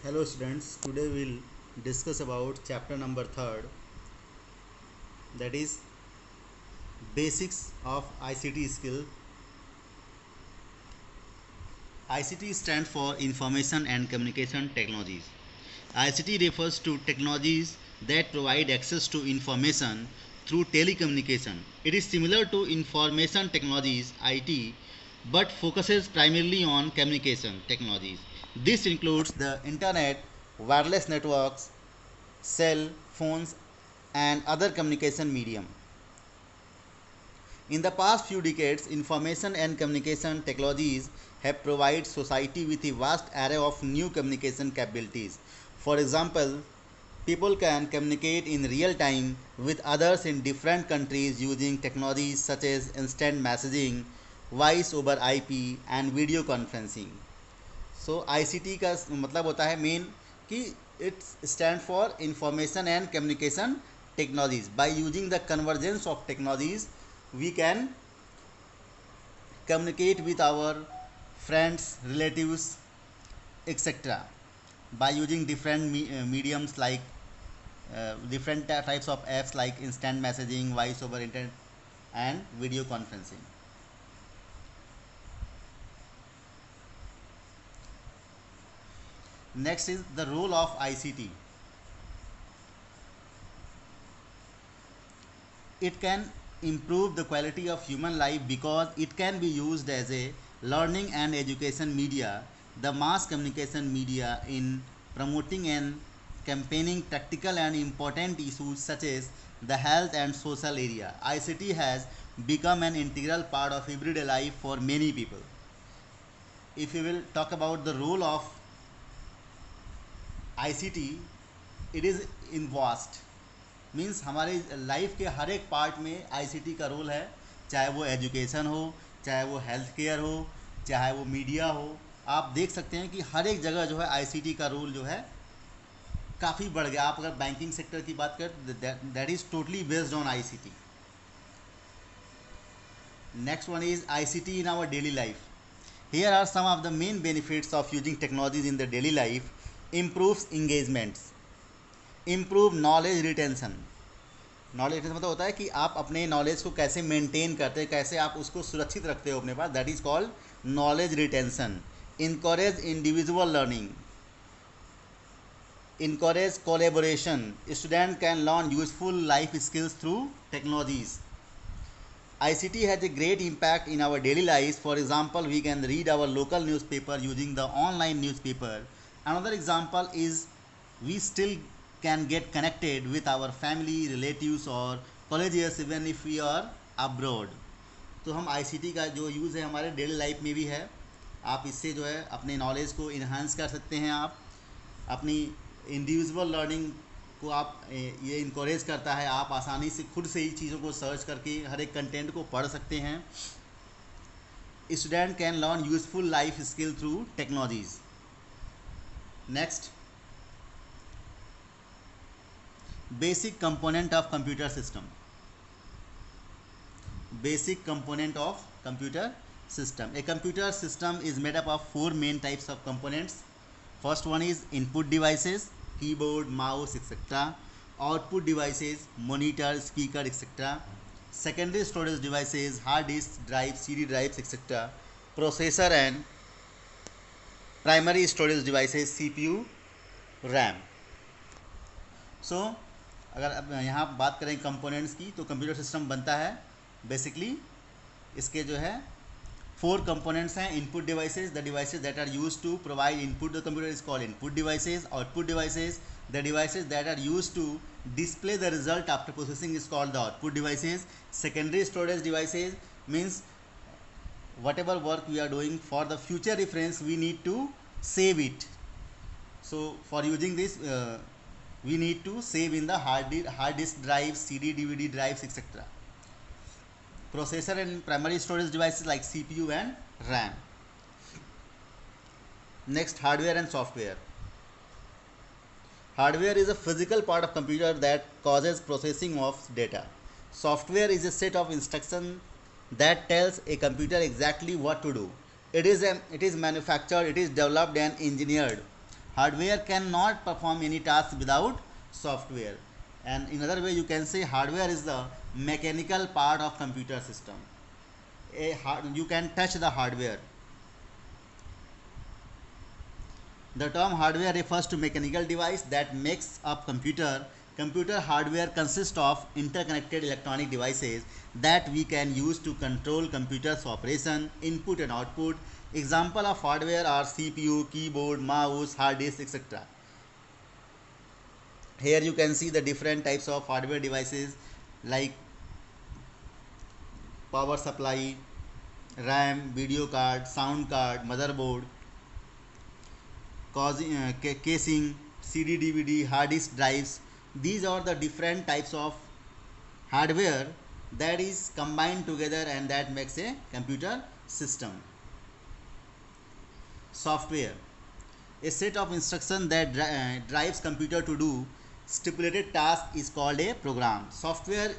Hello students, today we'll discuss about chapter number 3rd, that is basics of ICT skill. ICT stands for Information and Communication Technologies. ICT refers to technologies that provide access to information through telecommunication. It is similar to information technologies IT but focuses primarily on communication technologies. This includes the internet, wireless networks, cell phones and other communication medium. In the past few decades, information and communication technologies have provided society with a vast array of new communication capabilities. For example, people can communicate in real time with others in different countries using technologies such as instant messaging, voice over IP and video conferencing. So ICT का मतलब होता है main कि it's stand for information and communication technologies. By using the convergence of technologies we can communicate with our friends, relatives, etc. by using different mediums like different types of apps like instant messaging, voice over internet and video conferencing. Next is the role of ICT. It can improve the quality of human life because it can be used as a learning and education media, the mass communication media in promoting and campaigning practical and important issues such as the health and social area. ICT has become an integral part of everyday life for many people. If we will talk about the role of ICT, it is in vast means हमारे life के हर एक part में ICT का role है, चाहे वो education हो, चाहे वो हेल्थ केयर हो, चाहे वो मीडिया हो. आप देख सकते हैं कि हर एक जगह जो है आईसीटी का रोल जो है काफ़ी बढ़ गया. आप अगर बैंकिंग सेक्टर की बात करें that is totally based on ICT. Next one is ICT in our daily life. Here are some of the main benefits of using technologies in the daily life. Improves engagements, improve knowledge retention. Knowledge retention मतलब होता है कि आप अपने knowledge को कैसे maintain करते हैं, कैसे आप उसको सुरक्षित रखते हो अपने पास, that is called knowledge retention. Encourage individual learning, encourage collaboration. Student can learn useful life skills through technologies. ICT has a great impact in our daily lives. For example, we can read our local newspaper using the online newspaper. Another example is we still can get connected with our family, relatives or colleagues even if we are abroad. तो हम ICT का जो use है हमारे daily life में भी है. आप इससे जो है अपने नॉलेज को इन्हांस कर सकते हैं. आप अपनी इंडिविजुअल लर्निंग को आप ये इनकरेज करता है. आप आसानी से खुद से ही चीज़ों को सर्च करके हर एक कंटेंट को पढ़ सकते हैं. Student can learn useful life skill through technologies. Next, basic component of computer system. Basic component of computer system. A computer system is made up of four main types of components. First one is input devices, keyboard, mouse, etc. Output devices, monitor, speaker, etc. Secondary storage devices, hard disk drives, CD drives, etc. Processor and primary storage devices, CPU, RAM. So अगर अब यहाँ बात करें components की तो computer system बनता है basically इसके जो है फोर कंपोनेंट्स हैं. Input devices, the devices that are use to provide input the computer is called input devices. Output devices, the devices that are use to display the result after processing is called the output devices. Secondary storage devices means whatever work we are doing for the future reference we need to save it. So for using this we need to save in the hard disk drives, CD, DVD drives, etc. Processor and primary storage devices like CPU and RAM. Next, hardware and software. Hardware is a physical part of computer that causes processing of data. Software is a set of instructions that tells a computer exactly what to do. It is manufactured, it is developed and engineered Hardware cannot perform any task without software. And in other way you can say hardware is the mechanical part of computer system. You can touch the hardware. The term hardware refers to mechanical device that makes up computer. Computer hardware consists of interconnected electronic devices that we can use to control computer's operation, input and output. Example of hardware are CPU, keyboard, mouse, hard disk, etc. Here you can see the different types of hardware devices like power supply, RAM, video card, sound card, motherboard, casing, CD, DVD, hard disk drives. These are the different types of hardware that is combined together and that makes a computer system. Software, a set of instructions that drives computer to do stipulated task is called a program. Software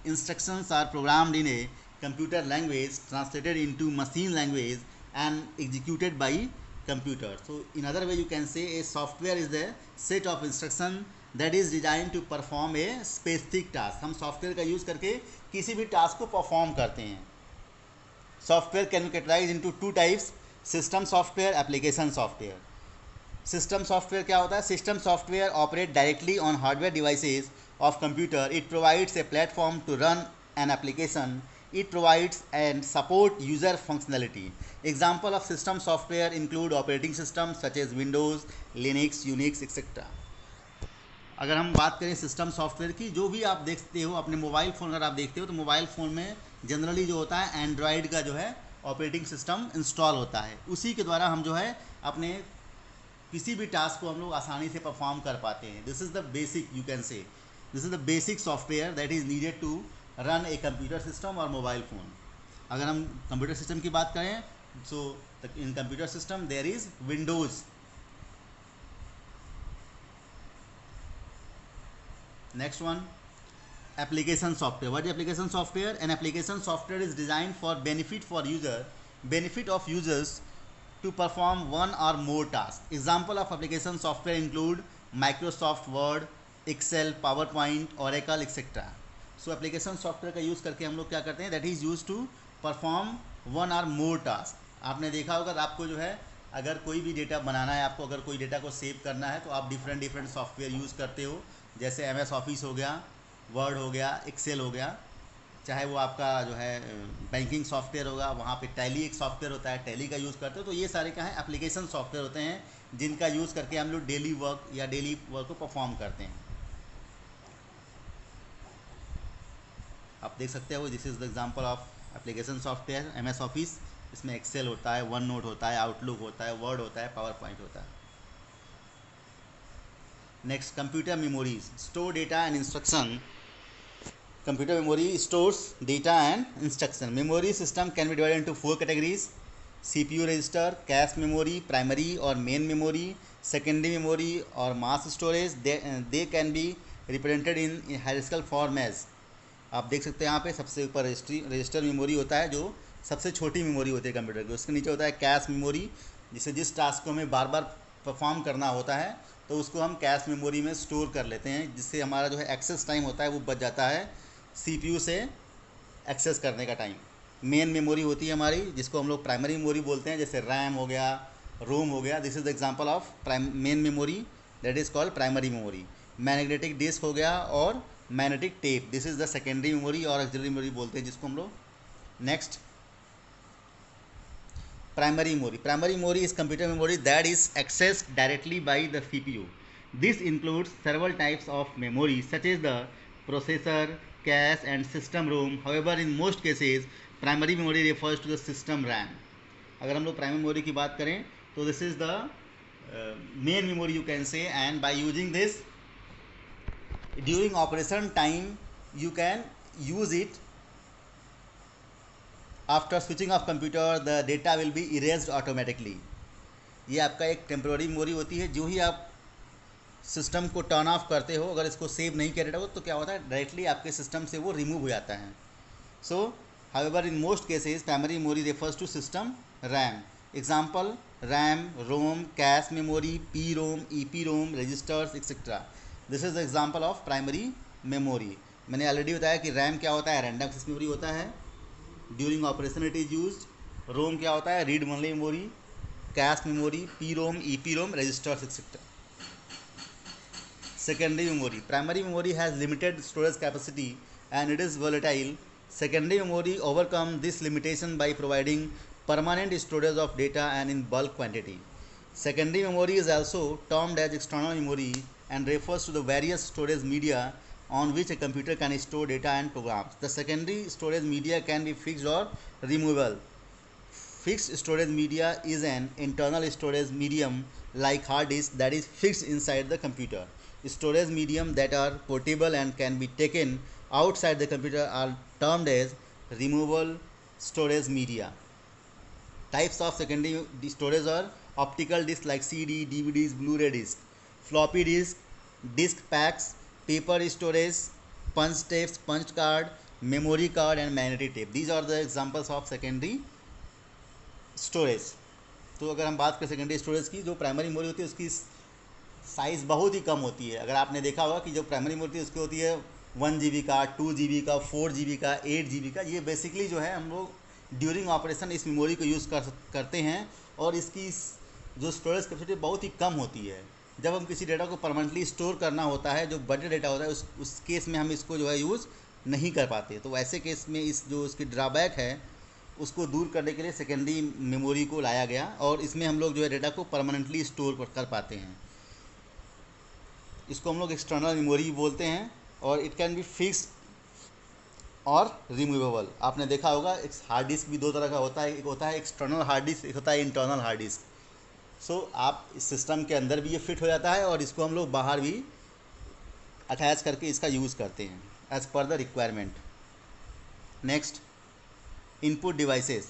instructions are programmed in a computer language, translated into machine language and executed by computer. So in other way you can say a software is the set of instruction that is designed to perform a specific task. हम software का use करके किसी भी task को perform करते हैं. Software can be categorised into two types, system software, application software. System software क्या होता है? System software operate directly on hardware devices of computer. It provides a platform to run an application. It provides and support user functionality. Example of system software include operating systems such as Windows, Linux, Unix, etc. अगर हम बात करें system software की, जो भी आप देखते हो अपने मोबाइल फ़ोन, अगर आप देखते हो तो मोबाइल फ़ोन में जनरली जो होता है एंड्रॉयड का जो है ऑपरेटिंग सिस्टम इंस्टॉल होता है. उसी के द्वारा हम जो है अपने किसी भी टास्क को हम लोग आसानी से परफॉर्म कर पाते हैं. This is the basic, you can say this is the basic software that is needed to run a computer system और मोबाइल फ़ोन. अगर हम कंप्यूटर सिस्टम की बात करें so in computer system there is Windows. Next one, application software. What is application software? An application software is designed for benefit of users to perform one or more tasks. Example of application software include Microsoft Word, Excel, PowerPoint, Oracle, etc. So application software का use करके हम लोग क्या करते हैं? That is used to perform one or more task. आपने देखा होगा आपको जो है अगर कोई भी डेटा बनाना है, आपको अगर कोई डेटा को सेव करना है तो आप डिफरेंट सॉफ्टवेयर यूज़ करते हो. जैसे MS ऑफिस हो गया, वर्ड हो गया, एक्सेल हो गया, चाहे वो आपका जो है बैंकिंग सॉफ्टवेयर होगा, वहाँ पे टैली एक सॉफ्टवेयर होता है, टैली का यूज़ करते हो. तो ये सारे क्या हैं? एप्लीकेशन सॉफ्टवेयर होते हैं जिनका यूज़ करके हम लोग डेली वर्क को परफॉर्म करते हैं. आप देख सकते हो this is the example of application software. MS office, इसमें एक्सेल होता है, वन नोट होता है, आउटलुक होता है, वर्ड होता है, पावर पॉइंट होता है. Next, computer memories store data and instruction. Computer memory stores data and instruction. Memory system can be divided into four categories: CPU register, cache memory, primary or main memory, secondary memory or mass storage. They can be represented in hierarchical form as. आप देख सकते हैं यहाँ पे सबसे ऊपर register memory होता है जो सबसे छोटी मेमोरी होती है कंप्यूटर की. उसके नीचे होता है कैश मेमोरी, जिस टास्क को हमें बार बार परफॉर्म करना होता है तो उसको हम कैश मेमोरी में स्टोर कर लेते हैं, जिससे हमारा जो है एक्सेस टाइम होता है वो बच जाता है CPU से एक्सेस करने का टाइम. मेन मेमोरी होती है हमारी, जिसको हम लोग प्राइमरी मेमोरी बोलते हैं, जैसे रैम हो गया, रोम हो गया. This is the example of main memory that is called primary memory. Magnetic disk हो गया और magnetic tape, this is the secondary memory और ऑक्सिलरी मेमोरी बोलते हैं जिसको हम लोग. Next, primary memory. Primary memory is computer memory that is accessed directly by the CPU. This includes several types of memory such as the processor, cache and system ROM. However, in most cases primary memory refers to the system RAM. अगर हम लोग primary memory की बात करें तो this is the main memory you can से, and by using this during operation time you can use it. After switching off computer the data will be erased automatically. ये आपका एक टेम्प्रोरी मेमोरी होती है. जो ही आप सिस्टम को turn off करते हो, अगर इसको सेव नहीं किया डेटा हो तो क्या होता है, डायरेक्टली आपके सिस्टम से वो रिमूव हो जाता है. So however in most cases primary memory refers to system RAM. Example RAM, ROM, cache memory, PROM, EPROM, registers etc. This is the example of primary memory. मैंने ऑलरेडी बताया कि RAM क्या होता है, रैंडम एक्सेस मेमोरी होता है. During operation it is used. ROM क्या होता है, read only memory. Cache memory, PROM, EPROM, registers etcetera. Secondary memory. Primary memory has limited storage capacity and it is volatile. Secondary memory overcome this limitation by providing permanent storage of data and in bulk quantity. Secondary memory is also termed as external memory and refers to the various storage media on which a computer can store data and programs. The secondary storage media can be fixed or removable. Fixed storage media is an internal storage medium like hard disk that is fixed inside the computer. Storage medium that are portable and can be taken outside the computer are termed as removable storage media. Types of secondary storage are optical disc like CD, DVDs, Blu-ray disc, floppy disk packs, paper storage, punch tapes, punch card, memory card and magnetic tape. These are the examples of secondary storage. तो अगर हम बात करें secondary storage की, जो primary memory होती है उसकी साइज़ बहुत ही कम होती है. अगर आपने देखा होगा कि जो प्राइमरी मेमोरी उसकी होती है 1 GB का, 2 GB का, 4 GB का, 8 GB का. ये बेसिकली जो है हम लोग ड्यूरिंग ऑपरेशन इस मेमोरी को यूज़ करते हैं और इसकी जो स्टोरेज कैपेसिटी बहुत ही कम होती है. जब हम किसी डेटा को परमानेंटली स्टोर करना होता है, जो बड़े डेटा होता है, उस केस में हम इसको जो है यूज़ नहीं कर पाते. तो ऐसे केस में इस जो इसकी ड्रॉबैक है उसको दूर करने के लिए सेकेंडरी मेमोरी को लाया गया और इसमें हम लोग जो है डेटा को परमानेंटली स्टोर कर पाते हैं. इसको हम लोग एक्सटर्नल मेमोरी बोलते हैं और इट कैन बी फिक्स्ड और रिमूवेबल. आपने देखा होगा एक हार्ड डिस्क भी दो तरह का होता है, एक होता है एक्सटर्नल हार्ड डिस्क, एक होता है इंटरनल हार्ड डिस्क. सो आप इस सिस्टम के अंदर भी ये फिट हो जाता है और इसको हम लोग बाहर भी अटैच करके इसका यूज़ करते हैं as per the requirement. Next, input devices.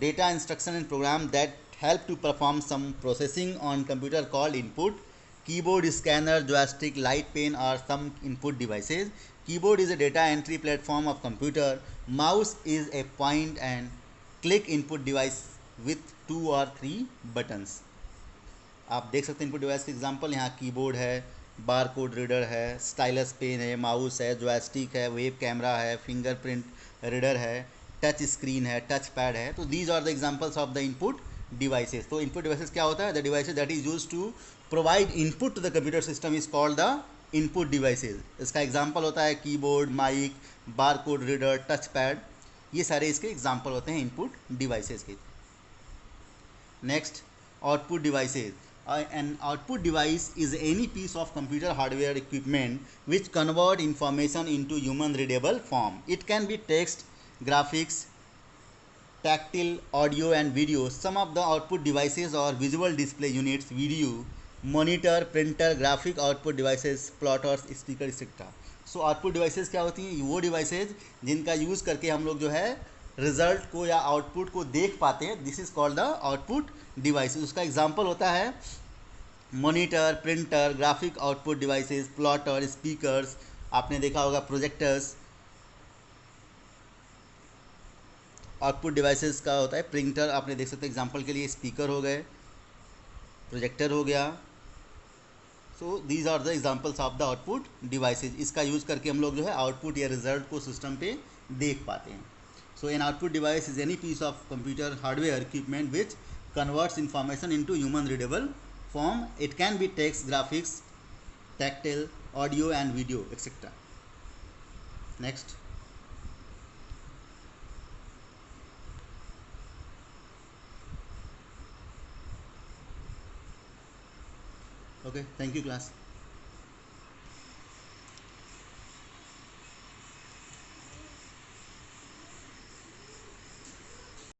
Data instruction and program that help to perform some processing on computer called input. Keyboard, scanner, joystick, light pen are some input devices. Keyboard is a data entry platform of computer. Mouse is a point and click input device with 2 or 3 buttons. आप देख सकते हैं input device के example. यहाँ keyboard है, bar code reader है, stylus pen है, mouse है, जॉयस्टिक है, वेब कैमरा है, फिंगरप्रिंट रीडर है, टच स्क्रीन है, टच पैड है. तो these are the examples of the input devices. तो इनपुट डिवाइसेस क्या होता है, the devices that is used to provide input to the computer system is called the input devices. इसका example होता है keyboard, mic, bar code reader, touch pad. ये सारे इसके एग्जांपल होते हैं इनपुट डिवाइसेस के. Next, output devices. An output device is any piece of computer hardware equipment which convert information into human readable form. It can be text, graphics, tactile, audio and video. Some of the output devices are visual display units, video, monitor, printer, graphic output devices, plotters, speaker etc. So output devices क्या होती हैं, वो devices जिनका use करके हम लोग जो है रिजल्ट को या आउटपुट को देख पाते हैं. This is called the output devices. उसका एग्जांपल होता है monitor, printer, graphic output devices, plotter, speakers. आपने देखा होगा प्रोजेक्टर्स. आउटपुट डिवाइसेस का होता है प्रिंटर, आपने देख सकते हैं एग्जांपल के लिए स्पीकर हो गए, प्रोजेक्टर हो गया. So these are the examples of the output devices. इसका यूज़ करके हम लोग जो है आउटपुट या रिजल्ट को सिस्टम पे देख पाते हैं. So an output device is any piece of computer hardware equipment which converts information into human readable form. It can be text, graphics, tactile, audio and video etc. Next. Okay, thank you class.